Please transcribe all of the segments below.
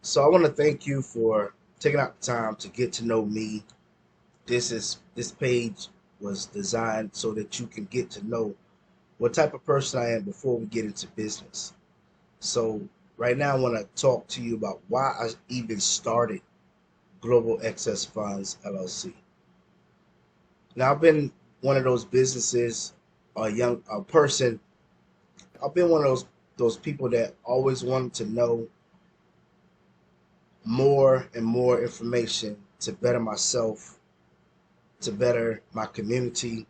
So I want to thank you for taking out the time to get to know me. This page was designed so that you can get to know what type of person I am before we get into business. So right now I want to talk to you about why I even started Global Excess Funds LLC. Now I've been one of those businesses, a person. I've been one of those people that always wanted to know more and more information to better myself, to better my community,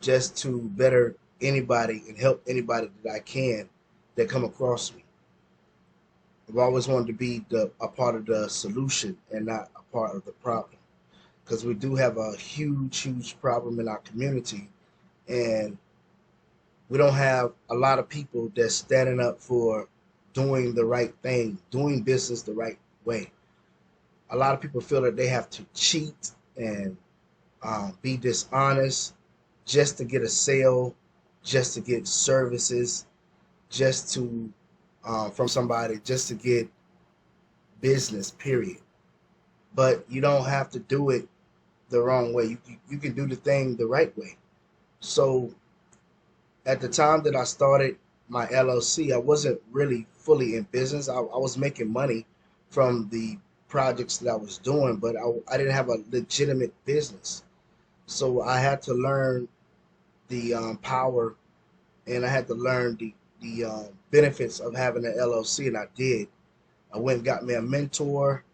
just to better anybody and help anybody that I can that come across me. I've always wanted to be a part of the solution and not a part of the problem, because we do have a huge problem in our community, and we don't have a lot of people that's standing up for doing the right thing, doing business the right way. A lot of people feel that they have to cheat and be dishonest just to get a sale, just to get services, just to from somebody, just to get business. Period. But you don't have to do it the wrong way. You can do the thing the right way. So at the time that I started my LLC, I wasn't really fully in business. I was making money from the projects that I was doing, but I didn't have a legitimate business. So I had to learn the power, and I had to learn the benefits of having an LLC, and I did. I went and got me a mentor.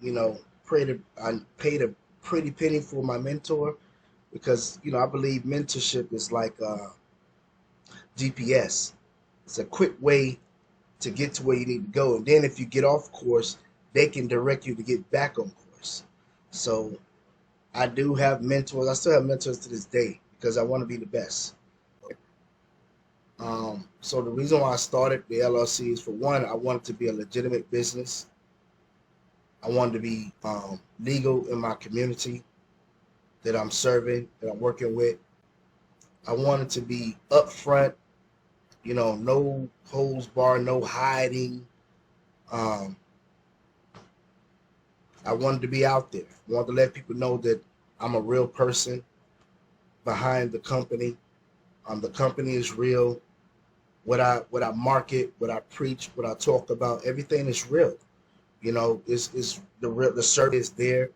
You know, I paid a pretty penny for my mentor because I believe mentorship is like GPS. It's a quick way to get to where you need to go, and then if you get off course, they can direct you to get back on course. So I do have mentors. I still have mentors to this day because I want to be the best. So the reason why I started the LLC is, for one, I wanted to be a legitimate business. I wanted to be legal in my community that I'm serving, that I'm working with. I wanted to be upfront, no holds bar, no hiding. Um, I wanted to be out there. I wanted to let people know that I'm a real person behind the company. The company is real. What I market, what I preach, what I talk about, everything is real. Is the service there.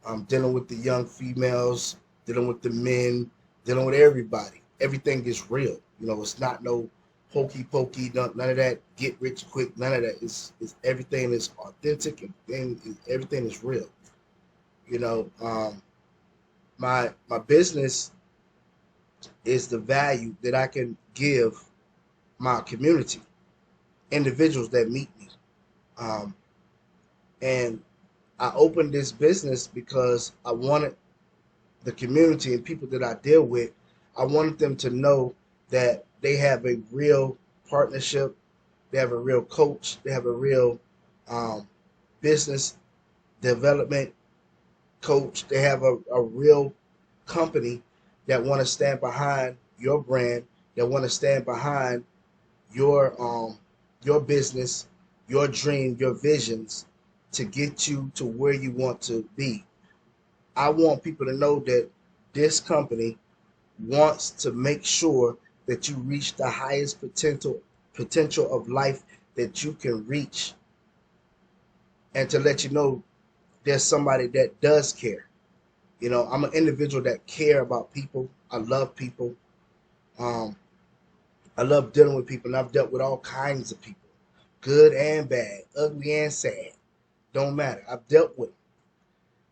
I'm dealing with the young females, dealing with the men, dealing with everybody. Everything is real. It's not no hokey pokey, none of that get rich quick, none of that. It's everything is authentic, and everything is real. You know, um, my business is the value that I can give my community, individuals that meet me. Um, and I opened this business because I wanted the community and people that I deal with, I wanted them to know that they have a real partnership, they have a real coach, they have a real um, business development coach, they have a real company that want to stand behind your brand, that want to stand behind your your business, your dream, your visions to get you to where you want to be. I want people to know that this company wants to make sure that you reach the highest potential of life that you can reach, and to let you know there's somebody that does care. I'm an individual that care about people. I love people. Um, I love dealing with people, and I've dealt with all kinds of people, good and bad, ugly and sad. Don't matter. I've dealt with them,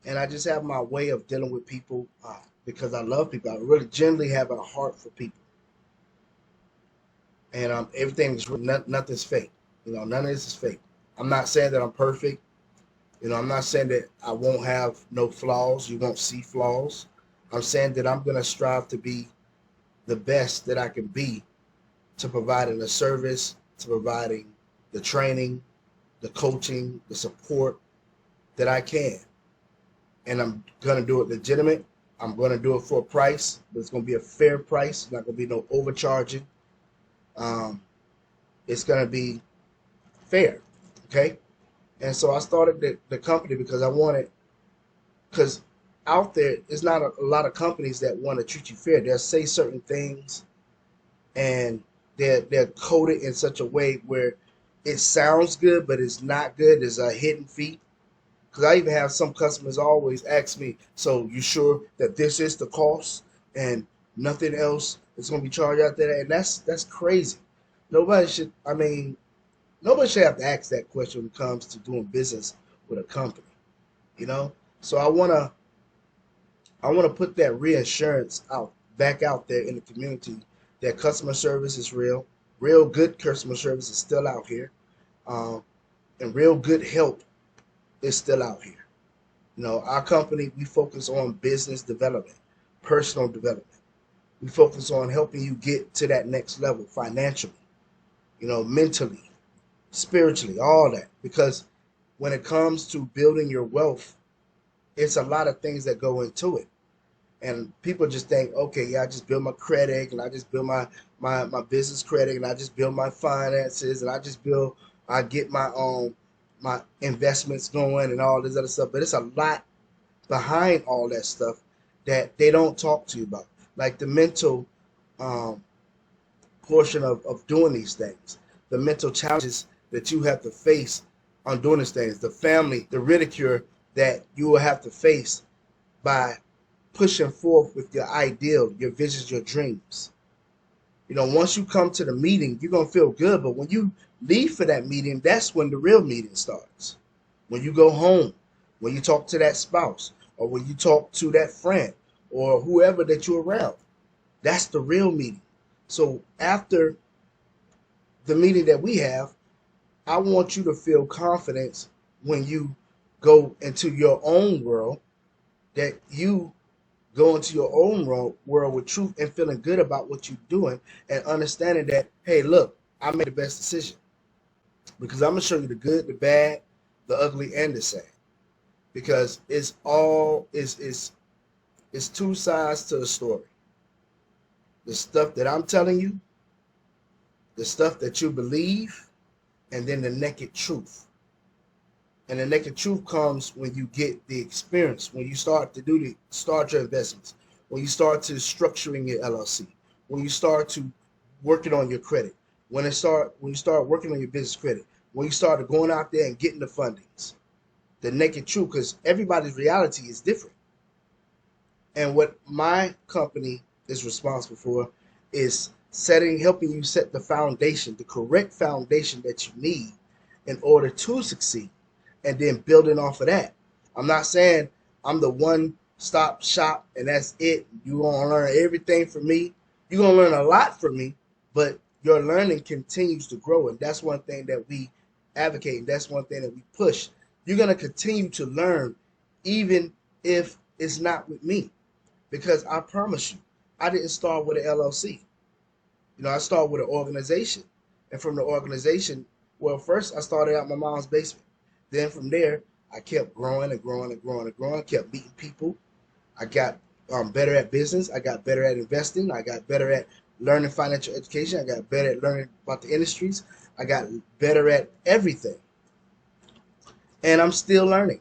and I just have my way of dealing with people because I love people. I really generally have a heart for people, and everything's real. Nothing's fake. None of this is fake. I'm not saying that I'm perfect. I'm not saying that I won't have no flaws. You won't see flaws. I'm saying that I'm gonna strive to be the best that I can be, to providing the service, to providing the training, the coaching, the support that I can. And I'm gonna do it legitimate. I'm gonna do it for a price, but it's gonna be a fair price. It's not gonna be no overcharging. Um, it's gonna be fair. Okay. And so I started the company because because out there, there's not a lot of companies that want to treat you fair. They'll say certain things and they're coded in such a way where it sounds good, but it's not good. There's a hidden fee. Because I even have some customers always ask me, so you sure that this is the cost and nothing else is going to be charged out there? And that's crazy. Nobody should, I mean, nobody should have to ask that question when it comes to doing business with a company, you know? So I want to put that reassurance out back out there in the community that customer service is real. Real good customer service is still out here. Um, and real good help is still out here. You know, our company, we focus on business development, personal development. We focus on helping you get to that next level financially, you know, mentally, spiritually, all that. Because when it comes to building your wealth, it's a lot of things that go into it. And people just think, okay, yeah, I just build my credit and I just build my business credit and I just build my finances and I get my investments going and all this other stuff. But it's a lot behind all that stuff that they don't talk to you about. Like the mental um, portion of doing these things, the mental challenges that you have to face on doing these things, the family, the ridicule that you will have to face by pushing forth with your ideal, your visions, your dreams. You know, once you come to the meeting, you're going to feel good. But when you leave for that meeting, that's when the real meeting starts. When you go home, when you talk to that spouse, or when you talk to that friend, or whoever that you're around, that's the real meeting. So after the meeting that we have, I want you to feel confidence when you go into your own world, that you go into your own world with truth and feeling good about what you're doing and understanding that, hey, look, I made the best decision because I'm going to show you the good, the bad, the ugly, and the sad. Because it's two sides to the story. The stuff that I'm telling you, the stuff that you believe, and then the naked truth. And the naked truth comes when you get the experience, when you start to start your investments, when you start to structuring your LLC, when you start to working on your credit, when you start working on your business credit, when you start going out there and getting the fundings. The naked truth, because everybody's reality is different. And what my company is responsible for is helping you set the foundation, the correct foundation that you need in order to succeed, and then building off of that. I'm not saying I'm the one-stop shop and that's it. You're going to learn everything from me. You're going to learn a lot from me, but your learning continues to grow. And that's one thing that we advocate. And that's one thing that we push. You're going to continue to learn even if it's not with me. Because I promise you, I didn't start with an LLC. You know, I started with an organization. And from the organization, well, first I started out in my mom's basement. Then from there, I kept growing and growing and growing and growing, kept meeting people. I got better at business. I got better at investing. I got better at learning financial education. I got better at learning about the industries. I got better at everything. And I'm still learning.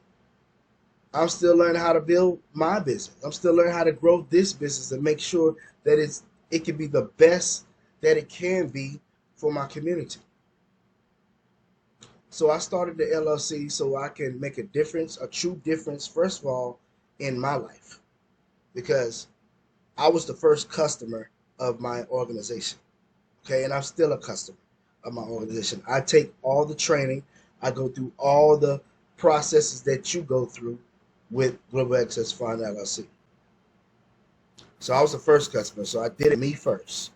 I'm still learning how to build my business. I'm still learning how to grow this business and make sure that it can be the best that it can be for my community. So I started the LLC so I can make a difference, a true difference, first of all, in my life. Because I was the first customer of my organization. Okay, and I'm still a customer of my organization. I take all the training. I go through all the processes that you go through with Global Access Fund LLC. So I was the first customer, so I did it me first.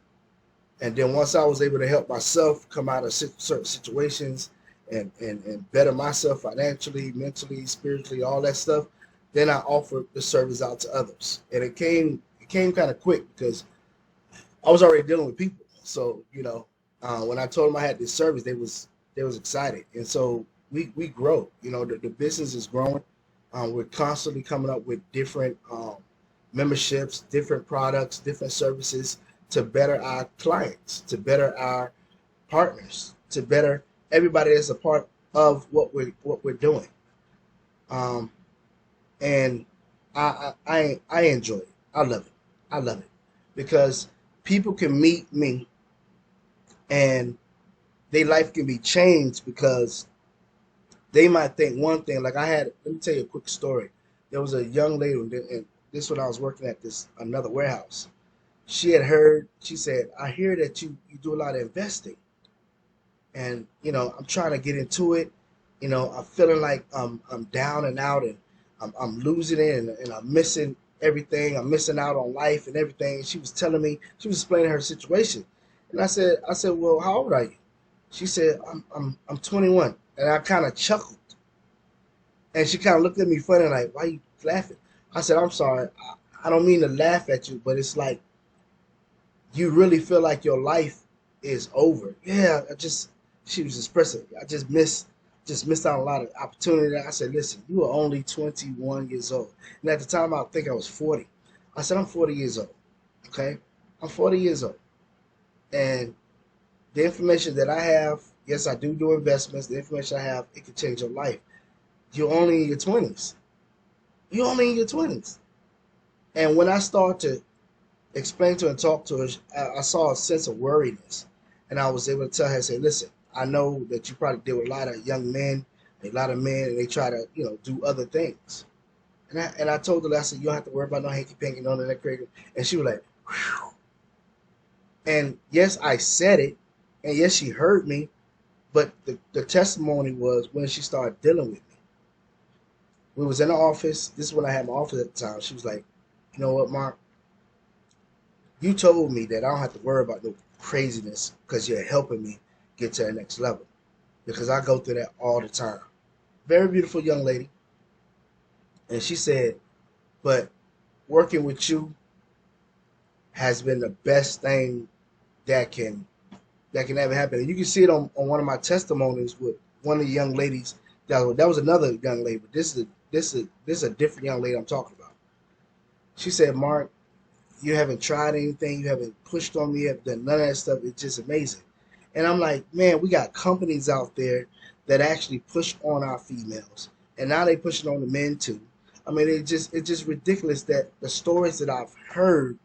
And then once I was able to help myself come out of certain situations and better myself financially, mentally, spiritually, all that stuff, then I offered the service out to others. And it came kind of quick because I was already dealing with people. So, you know, when I told them I had this service, they was excited. And so we grow. You know, the business is growing. We're constantly coming up with different memberships, different products, different services to better our clients, to better our partners, to better everybody that's a part of what we're doing. Um, and I enjoy it. I love it. I love it because people can meet me and their life can be changed because they might think one thing. Like I had, let me tell you a quick story. There was a young lady, and this when I was working at this another warehouse. She had heard. She said, "I hear that you do a lot of investing, and I'm trying to get into it. I'm feeling like I'm down and out, and I'm losing it, and I'm missing everything. I'm missing out on life and everything." And she was telling me, she was explaining her situation, and I said, "Well, how old are you?" She said, I'm 21," and I kind of chuckled, and she kind of looked at me funny, like, "Why are you laughing?" I said, "I'm sorry. I don't mean to laugh at you, but it's like you really feel like your life is over." Yeah, she was expressing, I just missed out on a lot of opportunity. I said, "Listen, you are only 21 years old." And at the time, I think I was 40. I said, "I'm 40 years old. Okay. I'm 40 years old. And the information that I have, yes, I do investments. The information I have, it can change your life. You're only in your 20s. You're only in your 20s." And when I started to explain to her and talk to her, I saw a sense of worriness. And I was able to tell her, say, "Listen, I know that you probably deal with a lot of young men, a lot of men, and they try to, do other things." And I told her, I said, "You don't have to worry about no hanky panky, none of that crazy." And she was like, "Whew." And yes, I said it. And yes, she heard me. But the testimony was when she started dealing with me. We was in the office. This is when I had my office at the time. She was like, "You know what, Mark? You told me that I don't have to worry about no craziness because you're helping me get to the next level. Because I go through that all the time." Very beautiful young lady. And she said, "But working with you has been the best thing that can ever happen." And you can see it on one of my testimonies with one of the young ladies. That was another young lady, but this is a different young lady I'm talking about. She said, "Mark, you haven't tried anything, you haven't pushed on me, you haven't done none of that stuff. It's just amazing." And I'm like, man, we got companies out there that actually push on our females. And now they pushing on the men too. I mean, it's just ridiculous that the stories that I've heard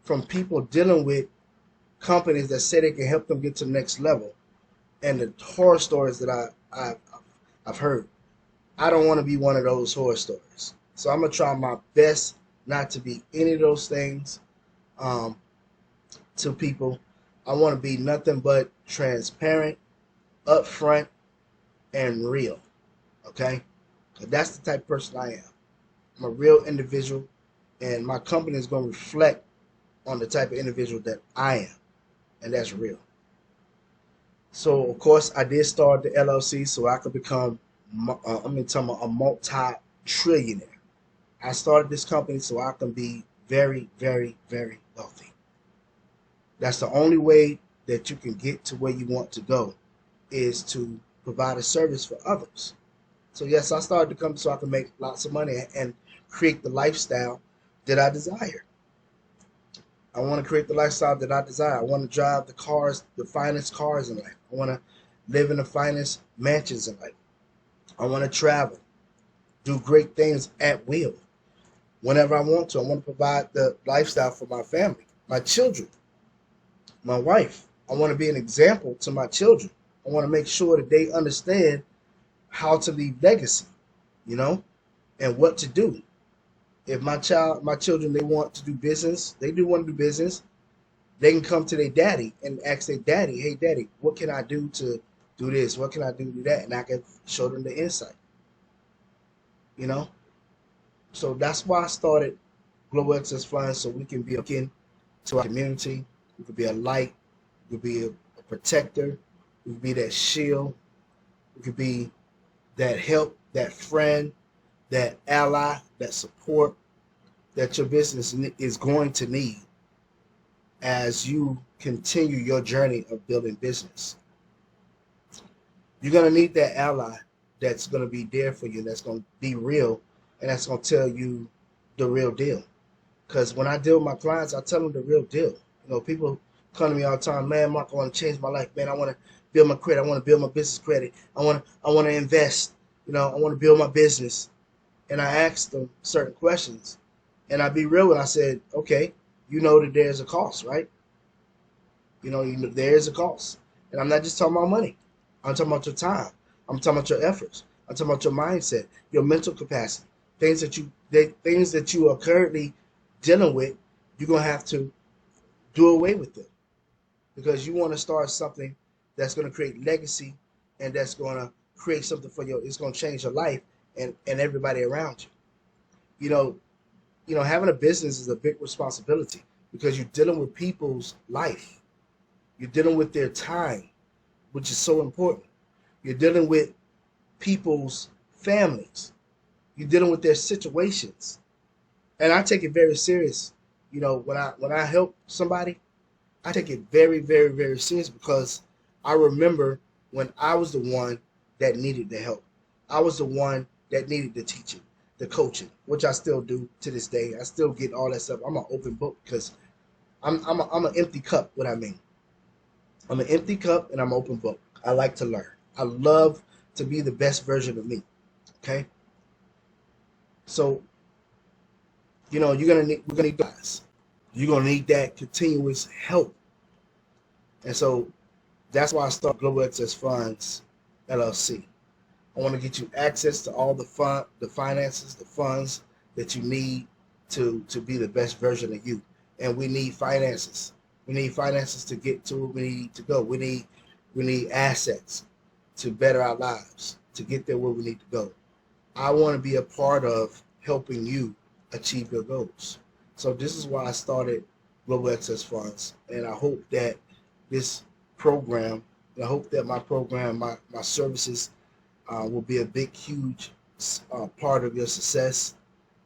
from people dealing with companies that say they can help them get to the next level, and the horror stories that I've heard. I don't want to be one of those horror stories. So I'm gonna try my best not to be any of those things um, to people. I want to be nothing but transparent, upfront, and real. Okay, so that's the type of person I am. I'm a real individual, and my company is gonna reflect on the type of individual that I am, and that's real. So of course I did start the LLC so I could become I'm talking about a multi-trillionaire. I started this company so I can be very, very, very wealthy. That's the only way that you can get to where you want to go is to provide a service for others. So yes, I started the company so I can make lots of money and create the lifestyle that I desire. I want to create the lifestyle that I desire. I want to drive the finest cars in life. I want to live in the finest mansions in life. I want to travel, do great things at will, whenever I want to. I want to provide the lifestyle for my family, my children, my wife. I want to be an example to my children. I want to make sure that they understand how to leave legacy, you know, and what to do. If my children, they want to do business, they do want to do business, they can come to their daddy and ask their daddy, "Hey, daddy, what can I do to do this? What can I do to do that?" And I can show them the insight, you know. So that's why I started Global Access Flying, so we can be a beacon to our community. We could be a light. We could be a protector. We could be that shield. We could be that help, that friend, that ally, that support that your business is going to need as you continue your journey of building business. You're going to need that ally that's going to be there for you, that's going to be real, and that's going to tell you the real deal. Because when I deal with my clients, I tell them the real deal. People come to me all the time, man, Mark, I want to change my life, man. I want to build my credit. I want to build my business credit. I want to invest. I want to build my business. And I asked them certain questions, and I be real. And I said, okay, you know that there's a cost, right? There is a cost, and I'm not just talking about money. I'm talking about your time. I'm talking about your efforts. I'm talking about your mindset, your mental capacity, things that you are currently dealing with. You're gonna have to do away with them because you want to start something that's going to create legacy and that's going to create something for you. It's going to change your life and everybody around you. You know, having a business is a big responsibility because you're dealing with people's life. You're dealing with their time, which is so important. You're dealing with people's families. You're dealing with their situations. And I take it very serious. When I help somebody, I take it very, very, very serious because I remember when I was the one that needed the help. I was the one that needed the teaching, the coaching, which I still do to this day. I still get all that stuff. I'm an open book because I'm an empty cup. What I mean, I'm an empty cup and I'm an open book. I like to learn. I love to be the best version of me. Okay, so we're gonna need guys. You're gonna need that continuous help, and so that's why I started Global Access Funds LLC. I want to get you access to all the finances, the funds that you need to be the best version of you. And we need finances. We need finances to get to where we need to go. We need assets to better our lives, to get there where we need to go. I want to be a part of helping you achieve your goals. So this is why I started Global Access Funds, and I hope that this program, and I hope that my program, my services will be a big, huge part of your success.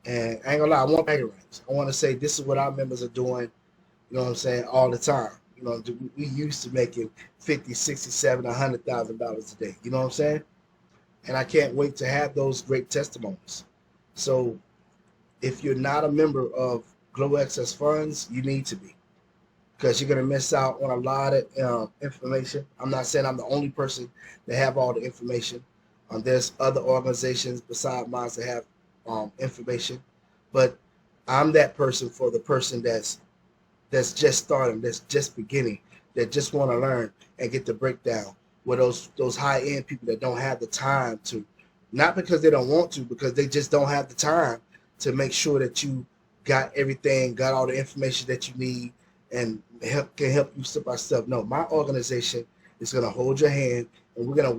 And I ain't gonna lie, I want bagger rights. I want to say this is what our members are doing, you know what I'm saying, all the time. We used to making 50, 60, 70, $100,000 a day. You know what I'm saying? And I can't wait to have those great testimonies. So if you're not a member of Global Access Funds, you need to be because you're going to miss out on a lot of information. I'm not saying I'm the only person that have all the information. There's other organizations beside mine that have information, but I'm that person for the person that's just starting, that's just beginning, that just want to learn and get the breakdown. Where those high end people that don't have the time to, not because they don't want to, because they just don't have the time to make sure that you got everything, got all the information that you need, and can help you step by step. No, my organization is going to hold your hand, and we're going to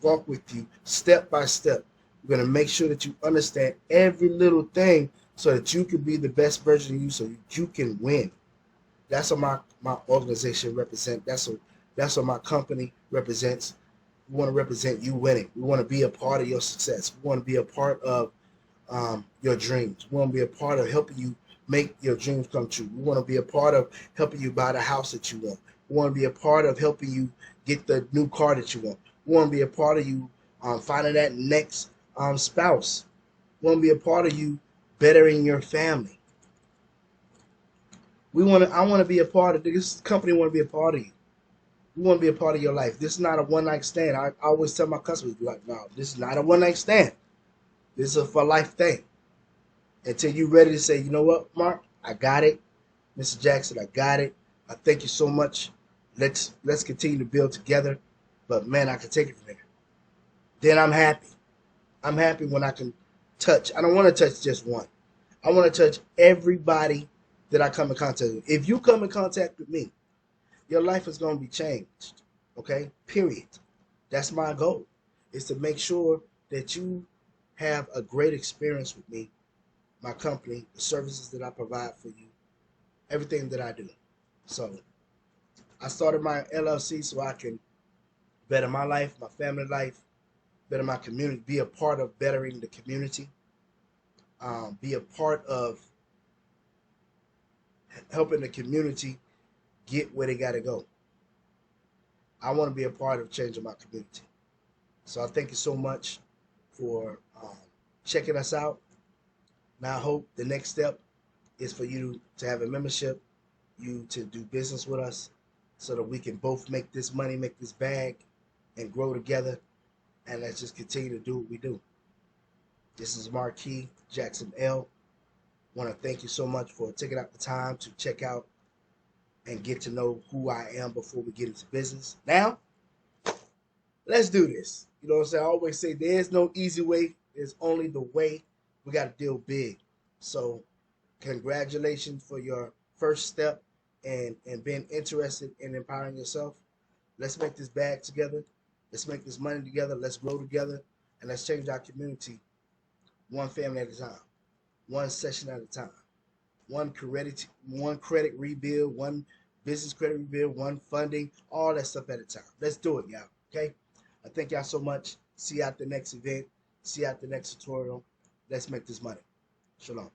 walk with you step by step. We're going to make sure that you understand every little thing so that you can be the best version of you, so you can win. That's what my organization represents. That's what my company represents. We want to represent you winning. We want to be a part of your success. We want to be a part of your dreams. We want to be a part of helping you make your dreams come true. We want to be a part of helping you buy the house that you want. We want to be a part of helping you get the new car that you want. We want to be a part of you finding that next spouse. We want to be a part of you bettering your family. I want to be a part of this company. Want to be a part of you. We want to be a part of your life. This is not a one night stand. I always tell my customers, like, no, this is not a one night stand. This is a for life thing. Until you're ready to say, you know what, Mark, I got it. Mr. Jackson, I got it. I thank you so much. Let's continue to build together. But man, I can take it from there. Then I'm happy. I'm happy when I can touch. I don't want to touch just one. I want to touch everybody that I come in contact with. If you come in contact with me, your life is going to be changed. Okay? Period. That's my goal. Is to make sure that you have a great experience with me, my company, the services that I provide for you, everything that I do. So I started my LLC so I can better my life, my family life, better my community, be a part of bettering the community, be a part of helping the community get where they got to go. I want to be a part of changing my community. So I thank you so much for checking us out. Now I hope the next step is for you to have a membership, you to do business with us, so that we can both make this money, make this bag, and grow together. And let's just continue to do what we do. This is Marquis Jackson L. Want to thank you so much for taking out the time to check out and get to know who I am before we get into business. Now, let's do this. You know what I'm saying? I always say there's no easy way. There's only the way. We got to deal big. So congratulations for your first step and being interested in empowering yourself. Let's make this bag together. Let's make this money together. Let's grow together. And let's change our community one family at a time, one session at a time, one credit rebuild, one business credit rebuild, one funding, all that stuff at a time. Let's do it, y'all. Okay? I thank y'all so much. See you at the next event. See you at the next tutorial. Let's make this money. Shalom.